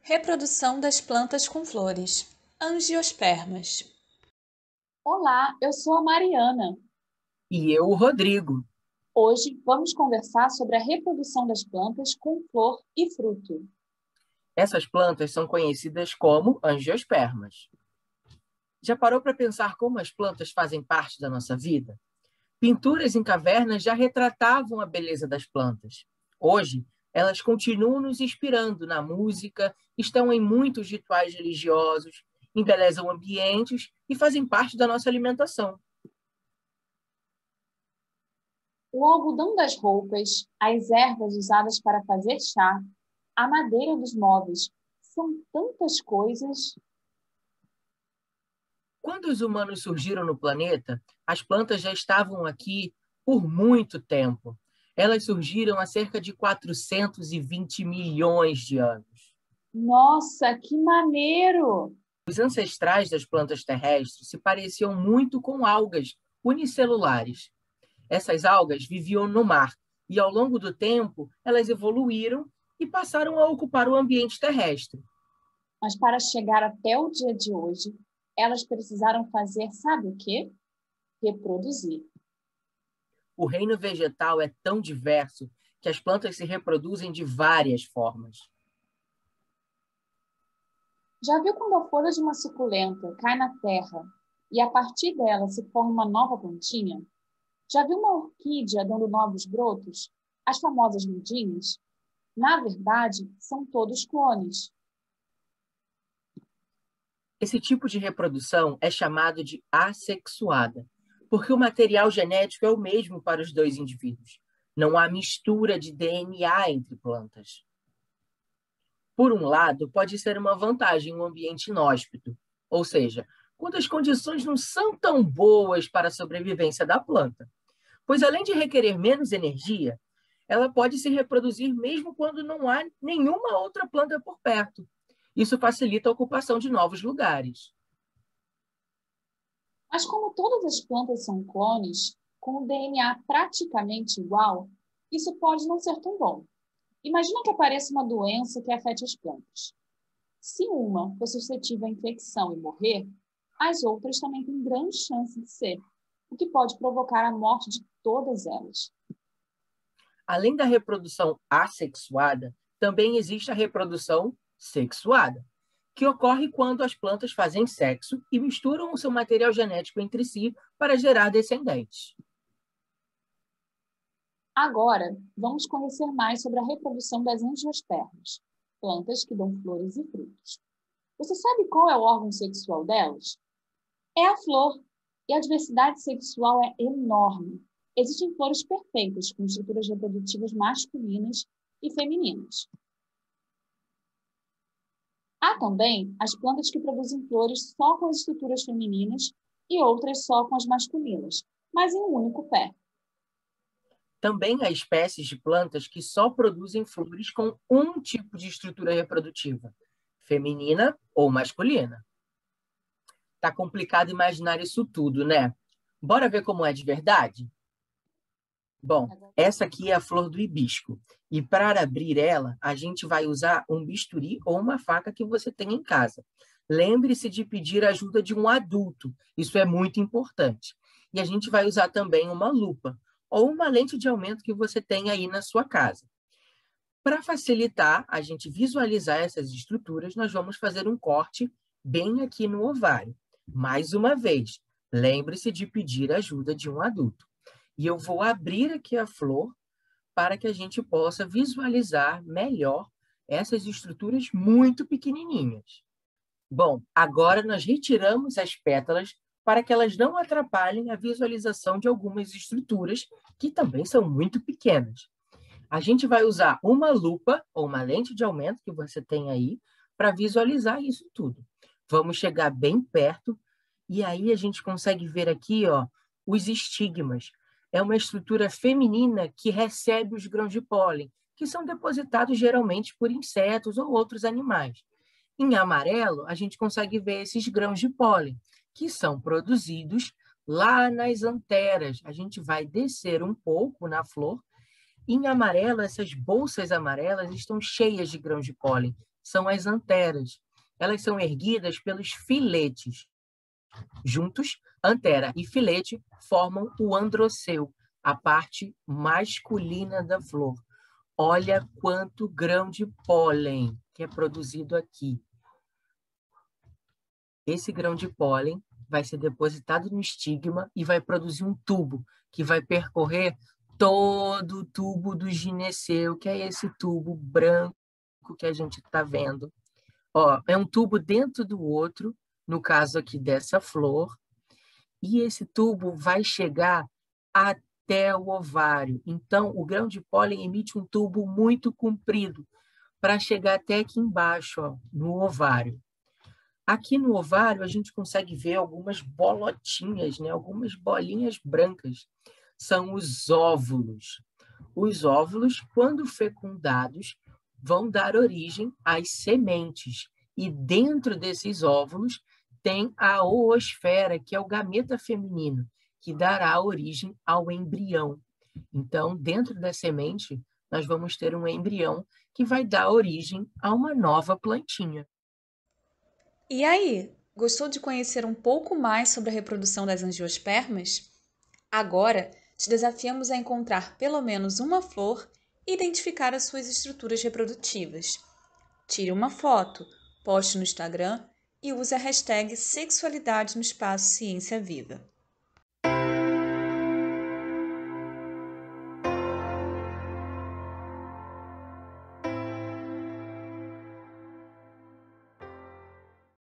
Reprodução das plantas com flores. Angiospermas. Olá, eu sou a Mariana. E eu, o Rodrigo. Hoje vamos conversar sobre a reprodução das plantas com flor e fruto. Essas plantas são conhecidas como angiospermas. Já parou para pensar como as plantas fazem parte da nossa vida? Pinturas em cavernas já retratavam a beleza das plantas. Hoje, elas continuam nos inspirando na música, estão em muitos rituais religiosos, embelezam ambientes e fazem parte da nossa alimentação. O algodão das roupas, as ervas usadas para fazer chá, a madeira dos móveis, são tantas coisas. Quando os humanos surgiram no planeta, as plantas já estavam aqui por muito tempo. Elas surgiram há cerca de 420 milhões de anos. Nossa, que maneiro! Os ancestrais das plantas terrestres se pareciam muito com algas unicelulares. Essas algas viviam no mar e, ao longo do tempo, elas evoluíram e passaram a ocupar o ambiente terrestre. Mas para chegar até o dia de hoje, elas precisaram fazer, sabe o quê? Reproduzir. O reino vegetal é tão diverso que as plantas se reproduzem de várias formas. Já viu quando a folha de uma suculenta cai na terra e a partir dela se forma uma nova plantinha? Já viu uma orquídea dando novos brotos? As famosas mudinhas? Na verdade, são todos clones. Esse tipo de reprodução é chamado de assexuada, porque o material genético é o mesmo para os dois indivíduos. Não há mistura de DNA entre plantas. Por um lado, pode ser uma vantagem um ambiente inóspito, ou seja, quando as condições não são tão boas para a sobrevivência da planta, pois além de requerer menos energia, ela pode se reproduzir mesmo quando não há nenhuma outra planta por perto. Isso facilita a ocupação de novos lugares. Mas como todas as plantas são clones, com o DNA praticamente igual, isso pode não ser tão bom. Imagina que apareça uma doença que afete as plantas. Se uma for suscetível à infecção e morrer, as outras também têm grande chance de ser, o que pode provocar a morte de todas elas. Além da reprodução assexuada, também existe a reprodução sexuada, que ocorre quando as plantas fazem sexo e misturam o seu material genético entre si para gerar descendentes. Agora, vamos conhecer mais sobre a reprodução das angiospermas, plantas que dão flores e frutos. Você sabe qual é o órgão sexual delas? É a flor, e a diversidade sexual é enorme. Existem flores perfeitas, com estruturas reprodutivas masculinas e femininas. Há também as plantas que produzem flores só com as estruturas femininas e outras só com as masculinas, mas em um único pé. Também há espécies de plantas que só produzem flores com um tipo de estrutura reprodutiva, feminina ou masculina. Tá complicado imaginar isso tudo, né? Bora ver como é de verdade? Bom, essa aqui é a flor do hibisco. E para abrir ela, a gente vai usar um bisturi ou uma faca que você tenha em casa. Lembre-se de pedir a ajuda de um adulto. Isso é muito importante. E a gente vai usar também uma lupa ou uma lente de aumento que você tenha aí na sua casa. Para facilitar a gente visualizar essas estruturas, nós vamos fazer um corte bem aqui no ovário. Mais uma vez, lembre-se de pedir a ajuda de um adulto. E eu vou abrir aqui a flor para que a gente possa visualizar melhor essas estruturas muito pequenininhas. Bom, agora nós retiramos as pétalas para que elas não atrapalhem a visualização de algumas estruturas que também são muito pequenas. A gente vai usar uma lupa ou uma lente de aumento que você tem aí para visualizar isso tudo. Vamos chegar bem perto e aí a gente consegue ver aqui, ó, os estigmas. É uma estrutura feminina que recebe os grãos de pólen, que são depositados geralmente por insetos ou outros animais. Em amarelo, a gente consegue ver esses grãos de pólen, que são produzidos lá nas anteras. A gente vai descer um pouco na flor. Em amarelo, essas bolsas amarelas estão cheias de grãos de pólen, são as anteras. Elas são erguidas pelos filetes. Juntos, antera e filete formam o androceu, a parte masculina da flor. Olha quanto grão de pólen que é produzido aqui. Esse grão de pólen vai ser depositado no estigma e vai produzir um tubo, que vai percorrer todo o tubo do gineceu, que é esse tubo branco que a gente está vendo. Ó, é um tubo dentro do outro, no caso aqui dessa flor, e esse tubo vai chegar até o ovário. Então, o grão de pólen emite um tubo muito comprido para chegar até aqui embaixo, ó, no ovário. Aqui no ovário, a gente consegue ver algumas bolotinhas, né? Algumas bolinhas brancas. São os óvulos. Os óvulos, quando fecundados, vão dar origem às sementes. E dentro desses óvulos tem a oosfera, que é o gameta feminino, que dará origem ao embrião. Então, dentro da semente, nós vamos ter um embrião que vai dar origem a uma nova plantinha. E aí, gostou de conhecer um pouco mais sobre a reprodução das angiospermas? Agora, te desafiamos a encontrar pelo menos uma flor e identificar as suas estruturas reprodutivas. Tire uma foto, poste no Instagram e use a hashtag Sexualidade no Espaço Ciência Viva.